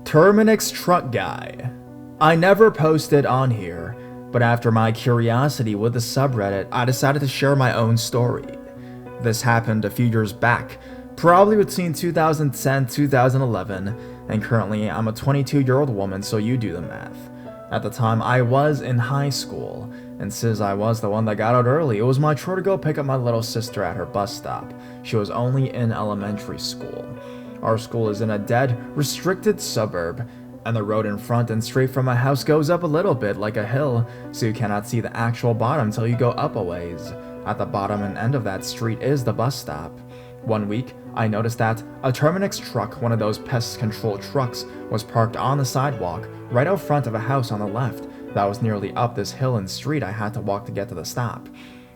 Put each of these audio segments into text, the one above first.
Terminix Truck Guy. I never posted on here, but after my curiosity with the subreddit, I decided to share my own story. This happened a few years back, probably between 2010-2011, and currently I'm a 22-year-old woman, so you do the math. At the time, I was in high school, and since I was the one that got out early, it was my chore to go pick up my little sister at her bus stop. She was only in elementary school. Our school is in a dead, restricted suburb, and the road in front and straight from my house goes up a little bit like a hill, so you cannot see the actual bottom till you go up a ways. At the bottom and end of that street is the bus stop. One week, I noticed that a Terminix truck, one of those pest control trucks, was parked on the sidewalk right out front of a house on the left that was nearly up this hill and street I had to walk to get to the stop.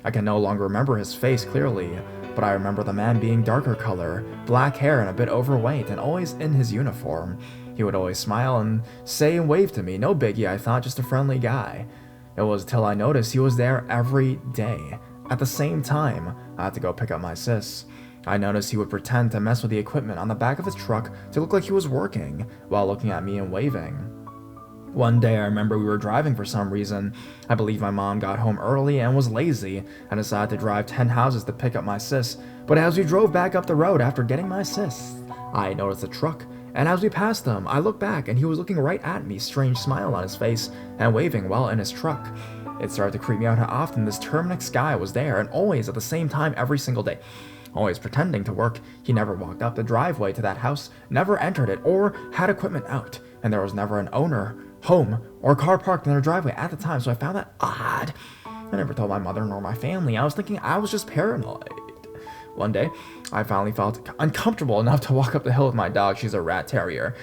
I can no longer remember his face clearly, but I remember the man being darker color, black hair and a bit overweight, and always in his uniform. He would always smile and say and wave to me, no biggie, I thought, just a friendly guy. It was till I noticed he was there every day. At the same time, I had to go pick up my sis. I noticed he would pretend to mess with the equipment on the back of his truck to look like he was working, while looking at me and waving. One day I remember we were driving for some reason. I believe my mom got home early and was lazy, and decided to drive 10 houses to pick up my sis, but as we drove back up the road after getting my sis, I noticed the truck, and as we passed him, I looked back and he was looking right at me, strange smile on his face, and waving while in his truck. It started to creep me out how often this Terminix guy was there, and always at the same time every single day. Always pretending to work. He never walked up the driveway to that house, never entered it, or had equipment out, and there was never an owner, home, or car parked in their driveway at the time, so I found that odd. I never told my mother nor my family. I was thinking I was just paranoid. One day, I finally felt uncomfortable enough to walk up the hill with my dog. She's a rat terrier,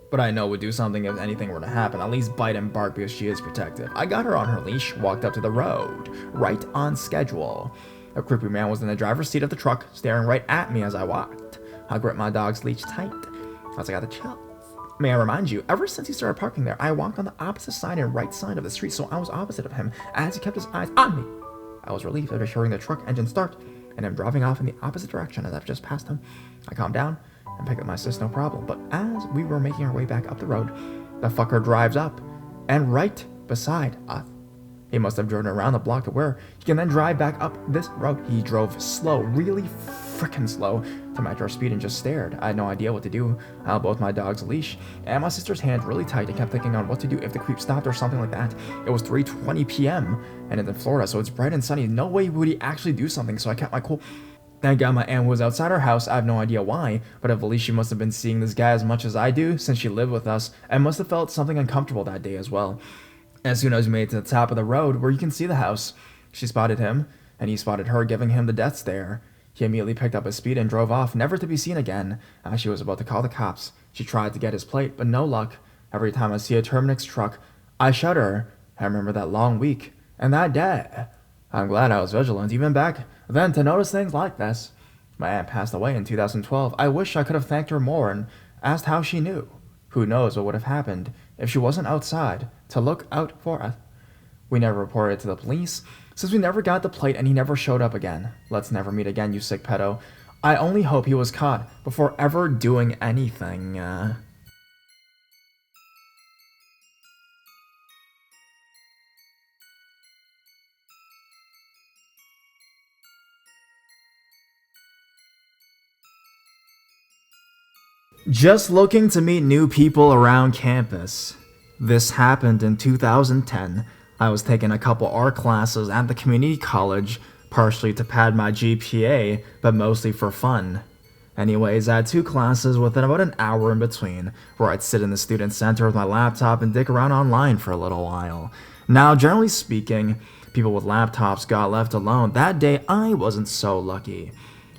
but I know would do something if anything were to happen, at least bite and bark because she is protective. I got her on her leash, walked up to the road, right on schedule. A creepy man was in the driver's seat of the truck, staring right at me as I walked. I gripped my dog's leash tight, as I got the chills. May I remind you, ever since he started parking there, I walked on the opposite side and right side of the street, so I was opposite of him, as he kept his eyes on me. I was relieved after hearing the truck engine start, and him driving off in the opposite direction as I've just passed him. I calmed down and picked up my sis, no problem, but as we were making our way back up the road, the fucker drives up, and right beside us. He must have driven around the block to where he can then drive back up this road. He drove slow, really freaking slow, to match our speed and just stared. I had no idea what to do. I held both my dog's leash and my sister's hand really tight and kept thinking on what to do if the creep stopped or something like that. It was 3:20 p.m. and it's in Florida, so it's bright and sunny. No way would he actually do something, so I kept my cool. Thank God my aunt was outside our house. I have no idea why, but at least she must have been seeing this guy as much as I do since she lived with us, and must have felt something uncomfortable that day as well. As soon as we made it to the top of the road where you can see the house, she spotted him, and he spotted her, giving him the death stare. He immediately picked up his speed and drove off, never to be seen again. As she was about to call the cops, she tried to get his plate, but no luck. Every time I see a Terminix truck, I shudder. I remember that long week, and that day. I'm glad I was vigilant even back then to notice things like this. My aunt passed away in 2012. I wish I could have thanked her more and asked how she knew. Who knows what would have happened if she wasn't outside to look out for us. We never reported it to the police, since we never got the plate and he never showed up again. Let's never meet again, you sick pedo. I only hope he was caught before ever doing anything. Just looking to meet new people around campus. This happened in 2010. I was taking a couple art classes at the community college, partially to pad my GPA, but mostly for fun. Anyways, I had 2 classes within about an hour in between, where I'd sit in the student center with my laptop and dick around online for a little while. Now, generally speaking, people with laptops got left alone. That day, I wasn't so lucky.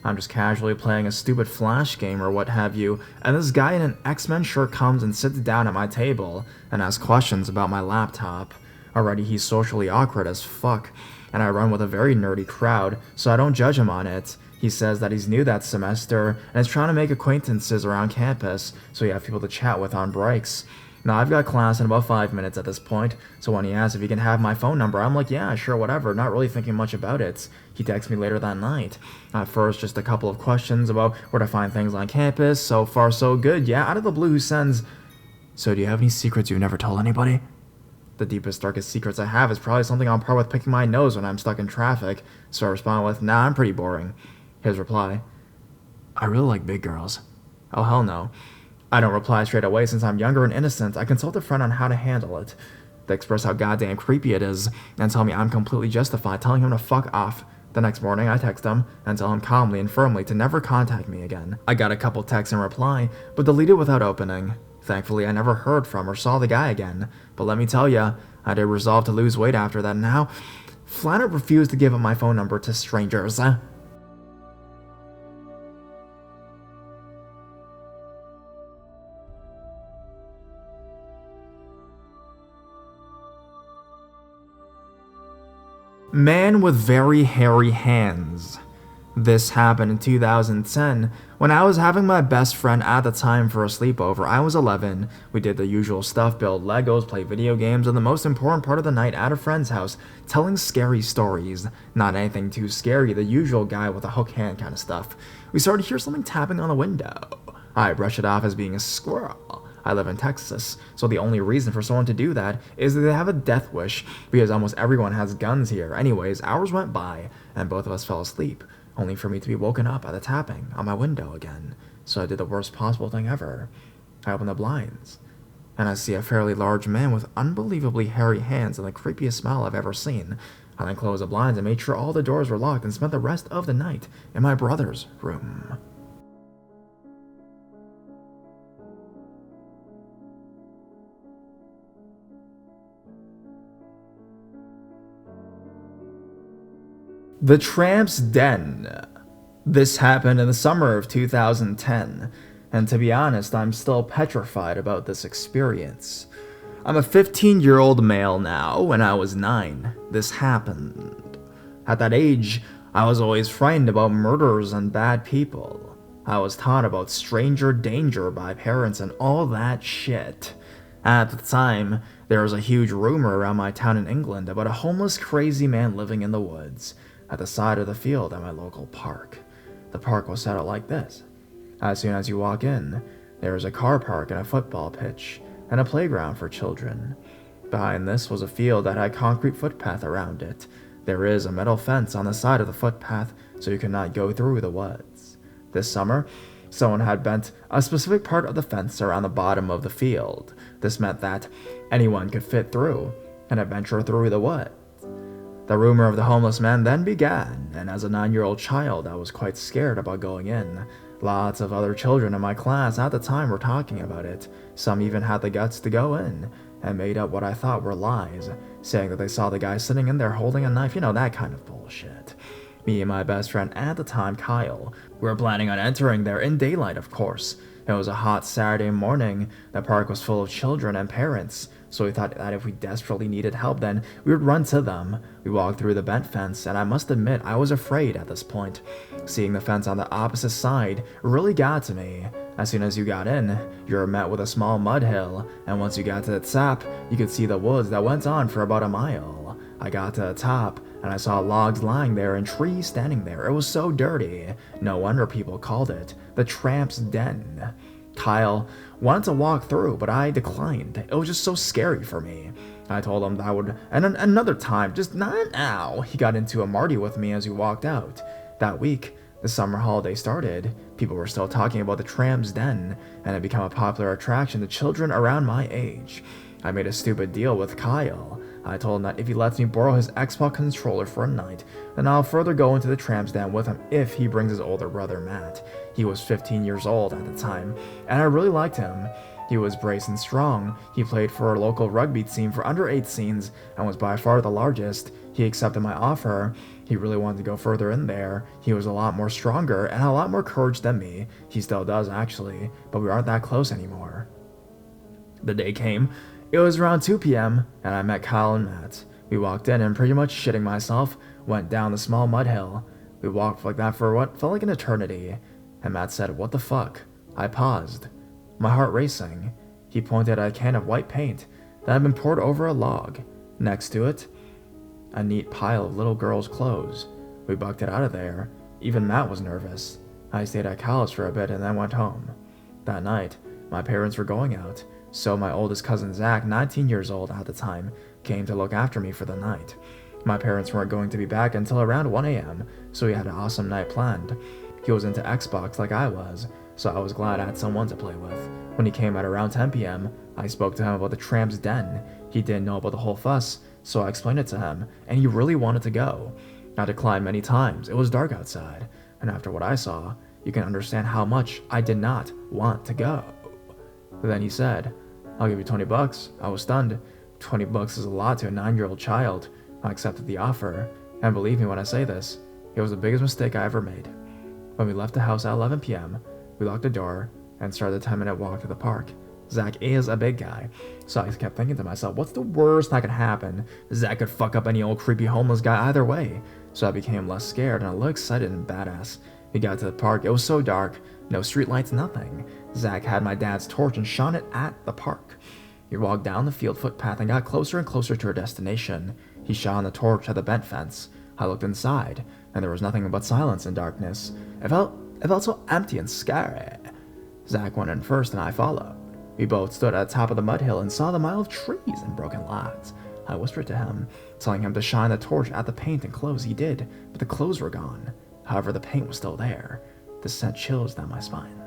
I'm just casually playing a stupid Flash game or what have you, and this guy in an X-Men shirt comes and sits down at my table and asks questions about my laptop. Already he's socially awkward as fuck, and I run with a very nerdy crowd, so I don't judge him on it. He says that he's new that semester and is trying to make acquaintances around campus, so you have people to chat with on breaks. Now, I've got class in about 5 minutes at this point, so when he asks if he can have my phone number, I'm like, yeah, sure, whatever, not really thinking much about it. He texts me later that night. At first, just a couple of questions about where to find things on campus. So far, so good. Yeah, out of the blue, he sends, So do you have any secrets you've never told anybody? The deepest, darkest secrets I have is probably something on par with picking my nose when I'm stuck in traffic, so I respond with, nah, I'm pretty boring. His reply, I really like big girls. Oh, hell no. I don't reply straight away since I'm younger and innocent. I consult a friend on how to handle it. They express how goddamn creepy it is and tell me I'm completely justified telling him to fuck off. The next morning, I text him and tell him calmly and firmly to never contact me again. I got a couple texts in reply, but deleted without opening. Thankfully, I never heard from or saw the guy again, but let me tell ya, I did resolve to lose weight after that. Now, flat out refused to give up my phone number to strangers. Man with very hairy hands. This happened in 2010 when I was having my best friend at the time for a sleepover. I was 11. We did the usual stuff, build Legos, play video games, and the most important part of the night at a friend's house, telling scary stories. Not anything too scary, the usual guy with a hook hand kind of stuff. We started to hear something tapping on the window. I brushed it off as being a squirrel. I live in Texas, so the only reason for someone to do that is that they have a death wish, because almost everyone has guns here. Anyways, hours went by, and both of us fell asleep, only for me to be woken up by the tapping on my window again. So I did the worst possible thing ever. I opened the blinds, and I see a fairly large man with unbelievably hairy hands and the creepiest smile I've ever seen. I then closed the blinds and made sure all the doors were locked and spent the rest of the night in my brother's room. The Tramps Den. This happened in the summer of 2010, and to be honest, I'm still petrified about this experience. I'm a 15-year-old male now. When I was 9, this happened. At that age, I was always frightened about murderers and bad people. I was taught about stranger danger by parents and all that shit. At the time, there was a huge rumor around my town in England about a homeless crazy man living in the woods at the side of the field at my local park. The park was set out like this. As soon as you walk in, there is a car park and a football pitch, and a playground for children. Behind this was a field that had concrete footpath around it. There is a metal fence on the side of the footpath, so you cannot go through the woods. This summer, someone had bent a specific part of the fence around the bottom of the field. This meant that anyone could fit through and adventure through the woods. The rumor of the homeless man then began, and as a 9-year-old child, I was quite scared about going in. Lots of other children in my class at the time were talking about it. Some even had the guts to go in, and made up what I thought were lies, saying that they saw the guy sitting in there holding a knife, that kind of bullshit. Me and my best friend at the time, Kyle, we were planning on entering there in daylight, of course. It was a hot Saturday morning. The park was full of children and parents, so we thought that if we desperately needed help, then we would run to them. We walked through the bent fence, and I must admit I was afraid at this point. Seeing the fence on the opposite side really got to me. As soon as you got in, you were met with a small mud hill, and once you got to the top, you could see the woods that went on for about a mile. I got to the top, and I saw logs lying there and trees standing there. It was so dirty. No wonder people called it the Tramps Den. Kyle wanted to walk through, but I declined. It was just so scary for me. I told him that I would, and another time, just not now. He got into a Marty with me as we walked out. That week, the summer holiday started. People were still talking about the Tramps Den, and it became a popular attraction to children around my age. I made a stupid deal with Kyle. I told him that if he lets me borrow his Xbox controller for a night, then I'll further go into the Tramps Den with him if he brings his older brother Matt. He was 15 years old at the time, and I really liked him. He was braced and strong. He played for a local rugby team for under 18s and was by far the largest. He accepted my offer. He really wanted to go further in there. He was a lot more stronger and had a lot more courage than me. He still does, actually, but we aren't that close anymore. The day came. It was around 2 p.m., and I met Kyle and Matt. We walked in and, pretty much shitting myself, went down the small mud hill. We walked like that for what felt like an eternity, and Matt said, "What the fuck?" I paused, my heart racing. He pointed at a can of white paint that had been poured over a log. Next to it, a neat pile of little girls' clothes. We bucked it out of there. Even Matt was nervous. I stayed at Kyle's for a bit and then went home. That night, my parents were going out. So my oldest cousin Zach, 19 years old at the time, came to look after me for the night. My parents weren't going to be back until around 1 a.m., so we had an awesome night planned. He was into Xbox like I was, so I was glad I had someone to play with. When he came at around 10 p.m., I spoke to him about the Tramps Den. He didn't know about the whole fuss, so I explained it to him, and he really wanted to go. I declined many times. It was dark outside, and after what I saw, you can understand how much I did not want to go. Then he said, "I'll give you $20. I was stunned. $20 is a lot to a 9-year-old child. I accepted the offer, and believe me when I say this, it was the biggest mistake I ever made. When we left the house at 11 p.m., we locked the door and started the 10-minute walk to the park. Zach is a big guy, so I kept thinking to myself, what's the worst that could happen? Zach could fuck up any old creepy homeless guy either way. So I became less scared and a little excited and badass. We got to the park. It was so dark, no streetlights, nothing. Zach had my dad's torch and shone it at the park. We walked down the field footpath and got closer and closer to our destination. He shone the torch at the bent fence. I looked inside, and there was nothing but silence and darkness. It felt so empty and scary. Zach went in first and I followed. We both stood at the top of the mud hill and saw the mile of trees and broken lots. I whispered to him, telling him to shine the torch at the paint and clothes. He did, but the clothes were gone. However, the paint was still there. This sent chills down my spine.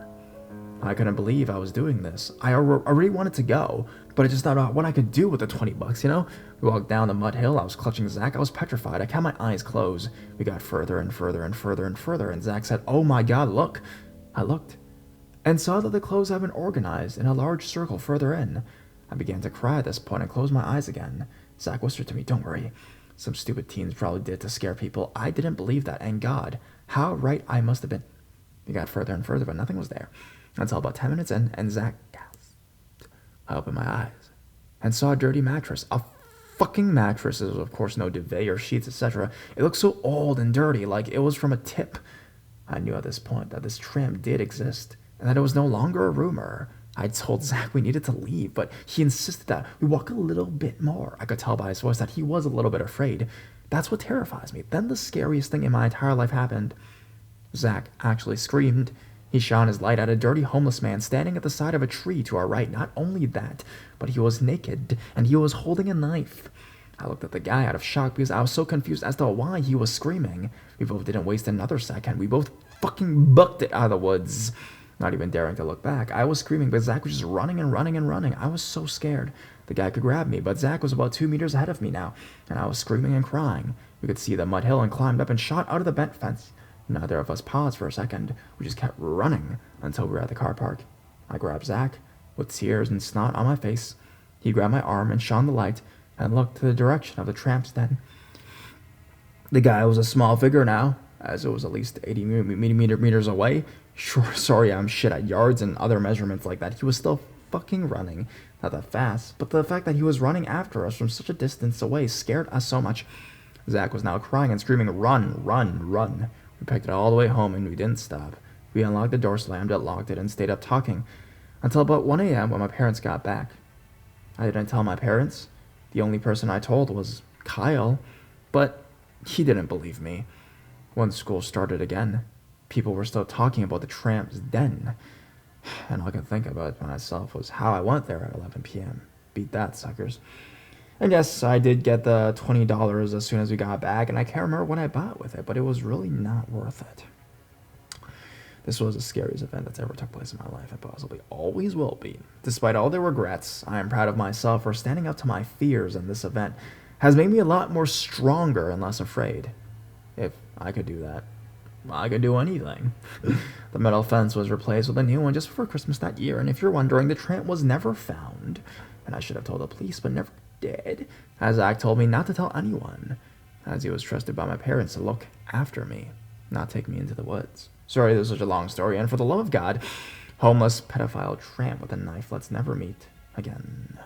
I couldn't believe I was doing this. I already wanted to go, but I just thought about what I could do with the $20, you know? We walked down the mud hill. I was clutching Zach. I was petrified. I kept my eyes closed. We got further and further and further and further, and Zach said, "Oh my God, look." I looked and saw that the clothes had been organized in a large circle further in. I began to cry at this point and closed my eyes again. Zach whispered to me, "Don't worry. Some stupid teens probably did to scare people." I didn't believe that, and God, how right I must have been. We got further and further, but nothing was there. Until about 10 minutes in, and Zach gasped. I opened my eyes and saw a dirty mattress. A fucking mattress. There was, of course, no duvet or sheets, etc. It looked so old and dirty, like it was from a tip. I knew at this point that this tramp did exist, and that it was no longer a rumor. I told Zach we needed to leave, but he insisted that we walk a little bit more. I could tell by his voice that he was a little bit afraid. That's what terrifies me. Then the scariest thing in my entire life happened. Zach actually screamed. He shone his light at a dirty homeless man standing at the side of a tree to our right. Not only that, but he was naked, and he was holding a knife. I looked at the guy out of shock because I was so confused as to why he was screaming. We both didn't waste another second. We both fucking booked it out of the woods. Not even daring to look back. I was screaming, but Zach was just running and running and running. I was so scared. The guy could grab me, but Zach was about 2 meters ahead of me now, and I was screaming and crying. We could see the mud hill and climbed up and shot out of the bent fence. Neither of us paused for a second. We just kept running until we were at the car park. I grabbed Zach, with tears and snot on my face. He grabbed my arm and shone the light and looked to the direction of the Tramps Den. The guy was a small figure now, as it was at least 80 meters away. Sorry, I'm shit at yards and other measurements like that. He was still fucking running. Not that fast, but the fact that he was running after us from such a distance away scared us so much. Zach was now crying and screaming, "Run, run, run." We picked it all the way home and we didn't stop. We unlocked the door, slammed it, locked it, and stayed up talking until about 1 a.m. when my parents got back. I didn't tell my parents. The only person I told was Kyle, but he didn't believe me. When school started again, people were still talking about the Tramps Den, and all I could think about myself was how I went there at 11 p.m. Beat that, suckers. And yes, I did get the $20 as soon as we got back, and I can't remember what I bought with it, but it was really not worth it. This was the scariest event that's ever took place in my life, and possibly always will be. Despite all the regrets, I am proud of myself for standing up to my fears, and this event has made me a lot more stronger and less afraid. If I could do that, I could do anything. The metal fence was replaced with a new one just before Christmas that year, and if you're wondering, the tramp was never found. And I should have told the police, but never did, as Zach told me not to tell anyone, as he was trusted by my parents to look after me, not take me into the woods. Sorry, this is such a long story, and for the love of God, homeless pedophile tramp with a knife, let's never meet again.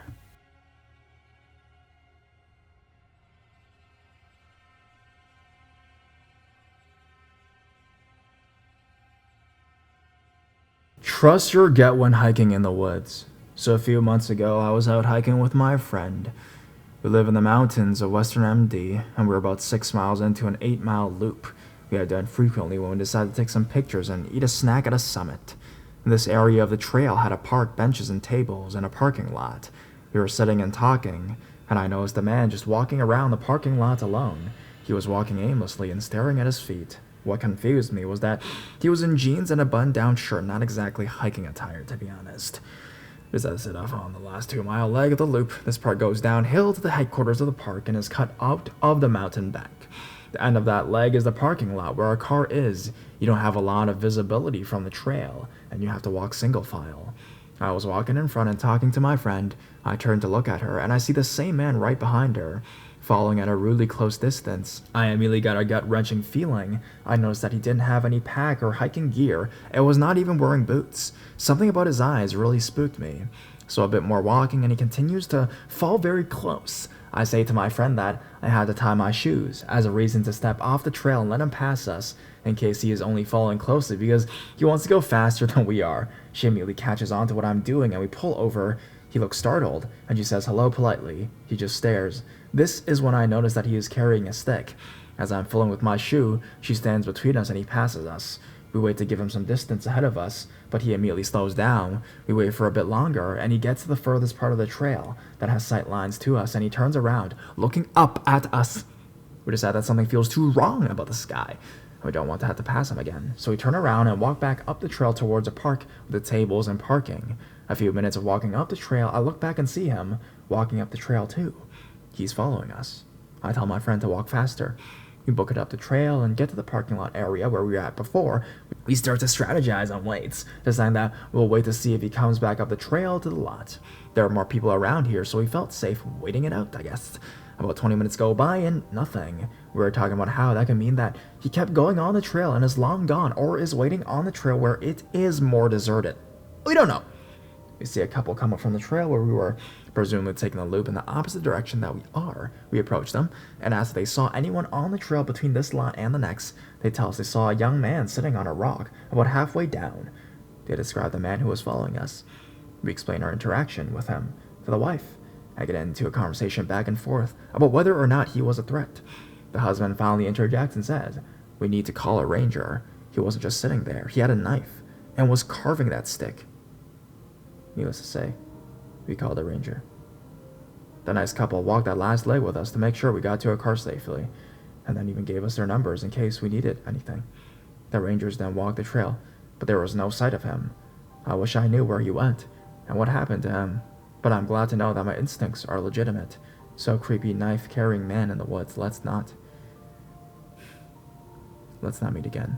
Trust your gut when hiking in the woods. So a few months ago, I was out hiking with my friend. We live in the mountains of Western MD, and we're about 6 miles into an 8-mile loop we had done frequently when we decided to take some pictures and eat a snack at a summit. This area of the trail had a park benches and tables and a parking lot. We were sitting and talking, and I noticed a man just walking around the parking lot alone. He was walking aimlessly and staring at his feet. What confused me was that he was in jeans and a button-down shirt, not exactly hiking attire, to be honest. Just as it off on the last 2-mile leg of the loop, this part goes downhill to the headquarters of the park and is cut out of the mountain back. The end of that leg is the parking lot where our car is. You don't have a lot of visibility from the trail, and you have to walk single file. I was walking in front and talking to my friend. I turned to look at her, and I see the same man right behind her, following at a really close distance. I immediately got a gut-wrenching feeling. I noticed that he didn't have any pack or hiking gear, and was not even wearing boots. Something about his eyes really spooked me. So a bit more walking, and he continues to fall very close. I say to my friend that I had to tie my shoes as a reason to step off the trail and let him pass us, in case he is only following closely because he wants to go faster than we are. She immediately catches on to what I'm doing, and we pull over. He looks startled, and she says hello politely. He just stares. This is when I notice that he is carrying a stick. As I'm filling with my shoe, she stands between us and he passes us. We wait to give him some distance ahead of us, but he immediately slows down. We wait for a bit longer, and he gets to the furthest part of the trail that has sight lines to us, and he turns around, looking up at us. We decide that something feels too wrong about this guy. We don't want to have to pass him again, so we turn around and walk back up the trail towards a park with the tables and parking. A few minutes of walking up the trail, I look back and see him walking up the trail too. He's following us. I tell my friend to walk faster. We book it up the trail and get to the parking lot area where we were at before. We start to strategize on waits, deciding that we'll wait to see if he comes back up the trail to the lot. There are more people around here, so we felt safe waiting it out, I guess. About 20 minutes go by and nothing. We were talking about how that can mean that he kept going on the trail and is long gone, or is waiting on the trail where it is more deserted. We don't know. We see a couple come up from the trail where we were, presumably taking the loop in the opposite direction that we are. We approach them and ask if they saw anyone on the trail between this lot and the next. They tell us they saw a young man sitting on a rock about halfway down. They describe the man who was following us. We explain our interaction with him to the wife. I get into a conversation back and forth about whether or not he was a threat. The husband finally interjects and says, "We need to call a ranger. He wasn't just sitting there. He had a knife and was carving that stick." Needless to say, we called a ranger. The nice couple walked that last leg with us to make sure we got to our car safely, and then even gave us their numbers in case we needed anything. The rangers then walked the trail, but there was no sight of him. I wish I knew where he went and what happened to him, but I'm glad to know that my instincts are legitimate. So creepy knife-carrying man in the woods, let's not meet again.